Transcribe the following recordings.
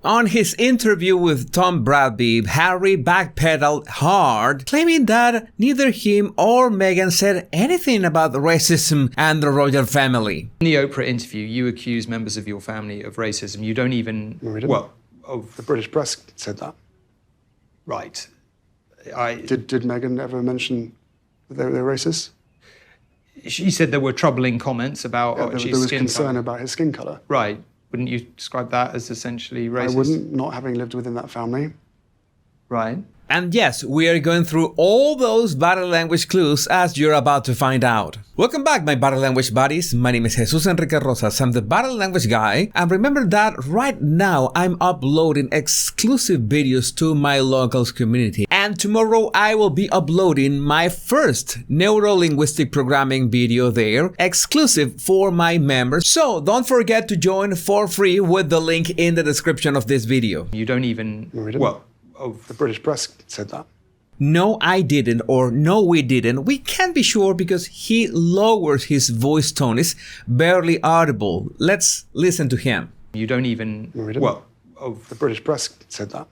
On his interview with Tom Bradby, Harry backpedaled hard, claiming that neither him or Meghan said anything about racism and the royal family. In the Oprah interview, you accuse members of your family of racism. You don't even... No, we didn't. Well, the British press said that. Right. Did Meghan ever mention that they're racist? She said there were troubling comments about... there was concern about his skin colour. Right. Wouldn't you describe that as essentially racist? I wouldn't, not having lived within that family. Right. And yes, we are going through all those body language clues as you're about to find out. Welcome back, my body language buddies. My name is Jesus Enrique Rosas. I'm the body language guy. And remember that right now I'm uploading exclusive videos to my locals community. And tomorrow I will be uploading my first neuro-linguistic programming video there, exclusive for my members. So don't forget to join for free with the link in the description of this video. You don't even... No, we didn't. Well... the British press said that. No, I didn't, or no, we didn't. We can't be sure because he lowers his voice tone. It's barely audible. Let's listen to him. You don't even... No, we didn't. Well... the British press said that.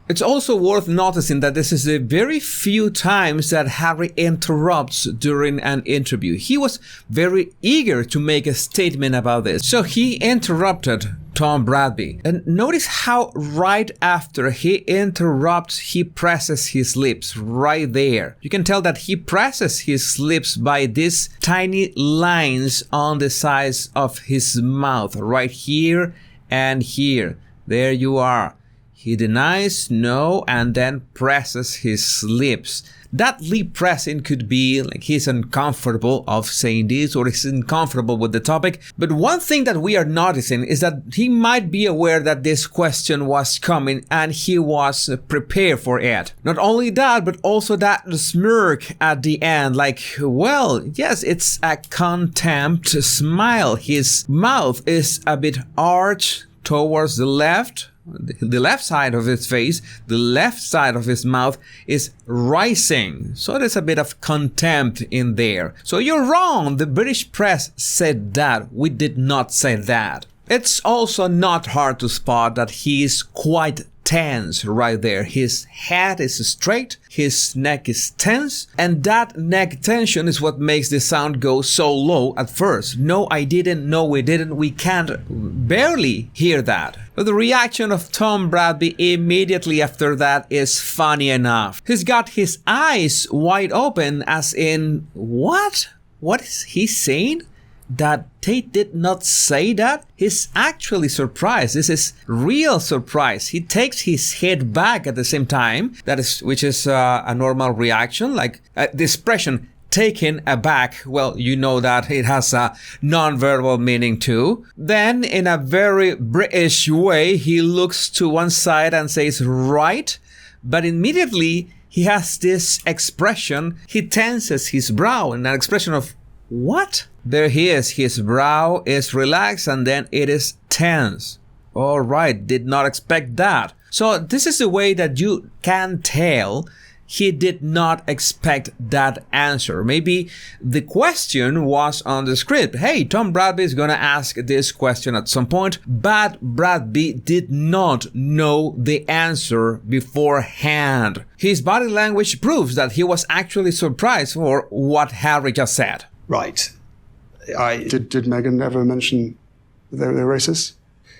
It's also worth noticing that this is the very few times that Harry interrupts during an interview. He was very eager to make a statement about this, so he interrupted Tom Bradby. And notice how right after he interrupts, he presses his lips right there. You can tell that he presses his lips by these tiny lines on the sides of his mouth, right here and here. There you are. He denies no and then presses his lips. That lip pressing could be like he's uncomfortable of saying this or he's uncomfortable with the topic. But one thing that we are noticing is that he might be aware that this question was coming and he was prepared for it. Not only that, but also that smirk at the end, like, well, yes, it's a contempt smile. His mouth is a bit arched towards the left side of his face, the left side of his mouth is rising. So there's a bit of contempt in there. So you're wrong. The British press said that. We did not say that. It's also not hard to spot that he is quite tense right there. His head is straight, his neck is tense, and that neck tension is what makes the sound go so low at first. No, I didn't. No, we didn't. We can't barely hear that. But the reaction of Tom Bradby immediately after that is funny enough. He's got his eyes wide open as in, what? What is he saying? That Tate did not say that? He's actually surprised. This is real surprise. He takes his head back at the same time, which is a normal reaction, like the expression taken aback. Well, you know that it has a non-verbal meaning too. Then in a very British way, he looks to one side and says, right, but immediately he has this expression. He tenses his brow in an expression of, what? There he is. His brow is relaxed and then it is tense. All right, did not expect that. So this is the way that you can tell he did not expect that answer. Maybe the question was on the script. Hey, Tom Bradby is going to ask this question at some point, but Bradby did not know the answer beforehand. His body language proves that he was actually surprised for what Harry just said. Right. Did Meghan ever mention they're racist?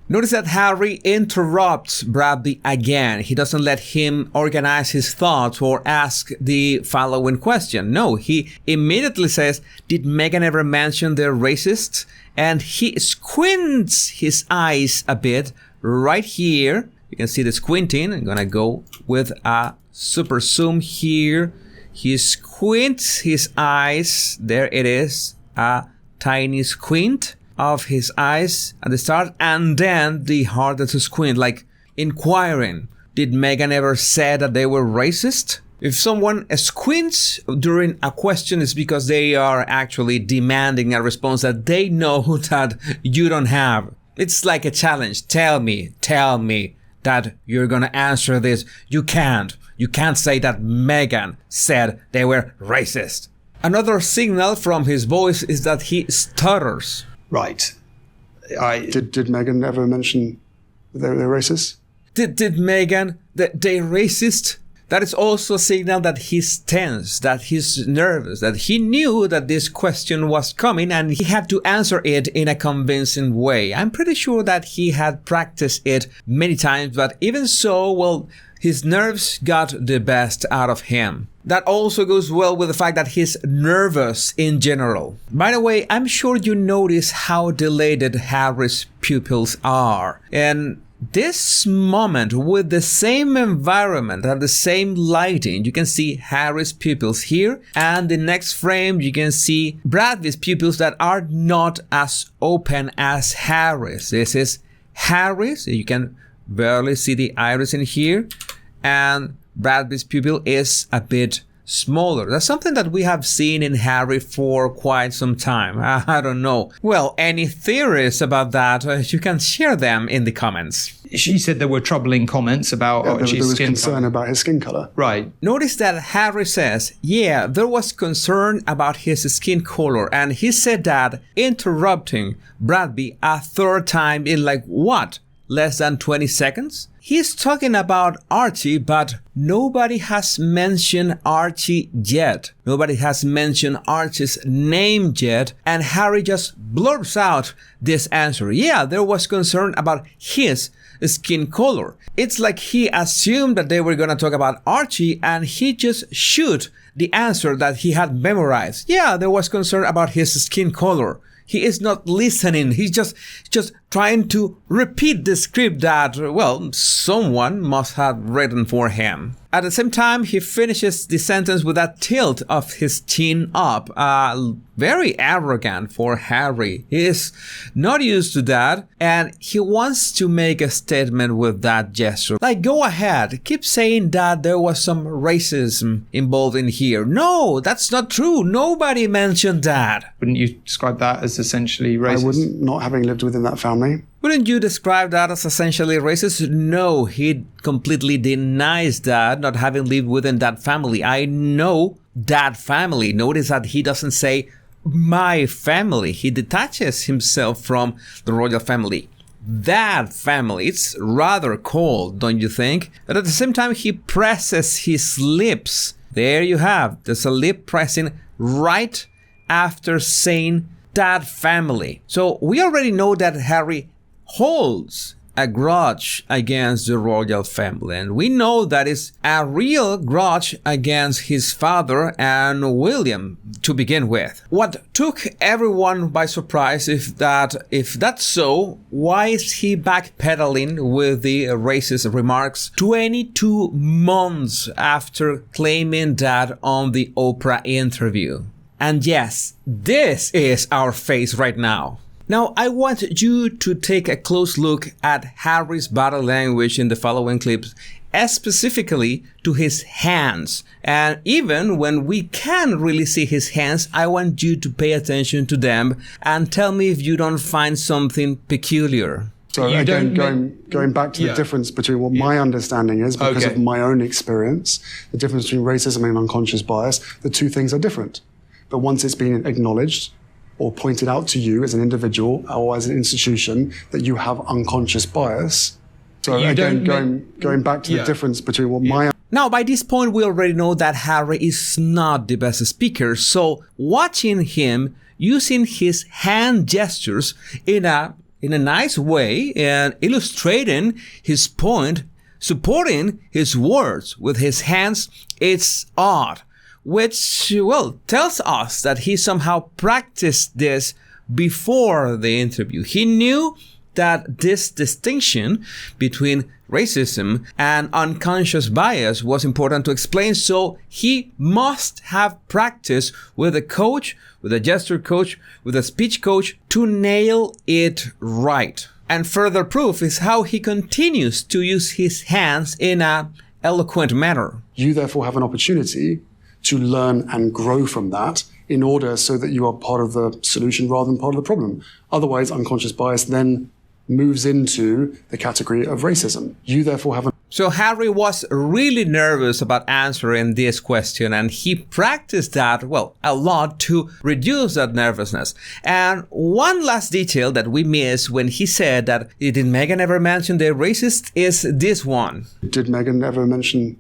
Notice that Harry interrupts Bradby again. He doesn't let him organize his thoughts or ask the following question. No, he immediately says, did Meghan ever mention they're racist? And he squints his eyes a bit right here. You can see the squinting. I'm gonna go with a super zoom here. He squints his eyes. There it is. A tiny squint of his eyes at the start, and then the hardest squint, like inquiring. Did Meghan ever say that they were racist? If someone squints during a question, it's because they are actually demanding a response that they know that you don't have. It's like a challenge. Tell me that you're gonna answer this. You can't say that Meghan said they were racist. Another signal from his voice is that he stutters. Right. Did Meghan ever mention they're racist? Did Meghan they racist? That is also a signal that he's tense, that he's nervous, that he knew that this question was coming and he had to answer it in a convincing way. I'm pretty sure that he had practiced it many times, but even so, well, his nerves got the best out of him. That also goes well with the fact that he's nervous in general. By the way, I'm sure you notice how dilated Harry's pupils are. And this moment, with the same environment and the same lighting, you can see Harry's pupils here, and the next frame you can see Bradby's pupils that are not as open as Harry's. This is Harry's, you can barely see the iris in here, and Bradby's pupil is a bit smaller. That's something that we have seen in Harry for quite some time. I don't know. Well, any theories about that, you can share them in the comments. She said there were troubling comments about there was skin concern color. about his skin color. Right. Notice that Harry says, yeah, there was concern about his skin color, and he said that, interrupting Bradby a third time in like what? Less than 20 seconds? He's talking about Archie, but nobody has mentioned Archie yet. Nobody has mentioned Archie's name yet, and Harry just blurts out this answer. Yeah, there was concern about his skin color. It's like he assumed that they were gonna talk about Archie, and he just shoot the answer that he had memorized. Yeah, there was concern about his skin color. He is not listening. He's just trying to repeat the script that, well, someone must have written for him. At the same time, he finishes the sentence with a tilt of his chin up. Very arrogant for Harry. He is not used to that, and he wants to make a statement with that gesture. Like, go ahead, keep saying that there was some racism involved in here. No, that's not true. Nobody mentioned that. Wouldn't you describe that as essentially racist? I wouldn't, not having lived within that family. Wouldn't you describe that as essentially racist? No, he completely denies that, not having lived within that family. I know that family. Notice that he doesn't say my family. He detaches himself from the royal family. That family. It's rather cold, don't you think? But at the same time, he presses his lips. There you have. There's a lip pressing right after saying that family. So we already know that Harry holds a grudge against the royal family, and we know that is a real grudge against his father and William to begin with. What took everyone by surprise if that's so, why is he backpedaling with the racist remarks 22 months after claiming that on the Oprah interview? And yes, this is our face right now. Now, I want you to take a close look at Harry's body language in the following clips, specifically to his hands. And even when we can't really see his hands, I want you to pay attention to them and tell me if you don't find something peculiar. So again, going back to the difference between what my understanding is, because of my own experience, the difference between racism and unconscious bias, the two things are different. But once it's been acknowledged or pointed out to you as an individual or as an institution that you have unconscious bias. So again, going back to the difference between what my... Now, by this point, we already know that Harry is not the best speaker. So watching him using his hand gestures in a nice way and illustrating his point, supporting his words with his hands, it's odd. Which, well, tells us that he somehow practiced this before the interview. He knew that this distinction between racism and unconscious bias was important to explain, so he must have practiced with a coach, with a gesture coach, with a speech coach to nail it right. And further proof is how he continues to use his hands in an eloquent manner. You therefore have an opportunity to learn and grow from that in order so that you are part of the solution rather than part of the problem. Otherwise, unconscious bias then moves into the category of racism. You therefore have So Harry was really nervous about answering this question, and he practiced that, well, a lot to reduce that nervousness. And one last detail that we missed when he said that did Meghan ever mention they're racist is this one. Did Meghan ever mention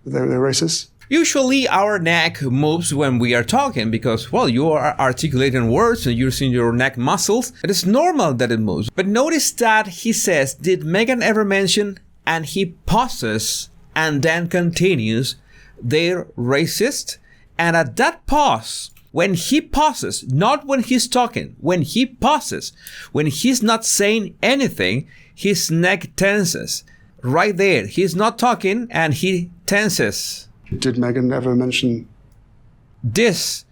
they're racist? Usually our neck moves when we are talking because, well, you are articulating words and using your neck muscles. It is normal that it moves. But notice that he says, did Meghan ever mention, and he pauses and then continues, they're racist? And at that pause, when he pauses, not when he's talking, when he pauses, when he's not saying anything, his neck tenses. Right there, he's not talking and he tenses. Did Meghan ever mention this?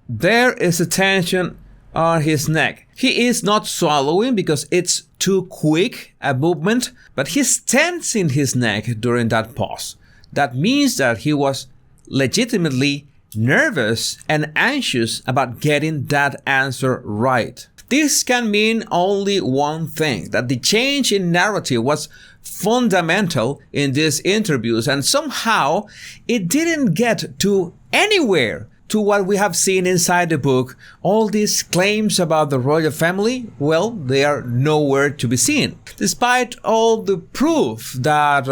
There is a tension on his neck. He is not swallowing because it's too quick a movement, but he's tensing his neck during that pause. That means that he was legitimately nervous and anxious about getting that answer right. This can mean only one thing, that the change in narrative was fundamental in these interviews, and somehow it didn't get to anywhere to what we have seen inside the book. All these claims about the royal family, well, they are nowhere to be seen, despite all the proof that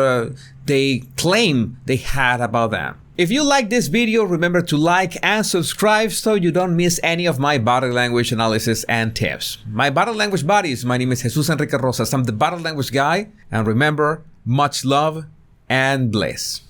they claim they had about them. If you like this video, remember to like and subscribe so you don't miss any of my body language analysis and tips. My body language buddies, my name is Jesus Enrique Rosas. I'm the body language guy. And remember, much love and bliss.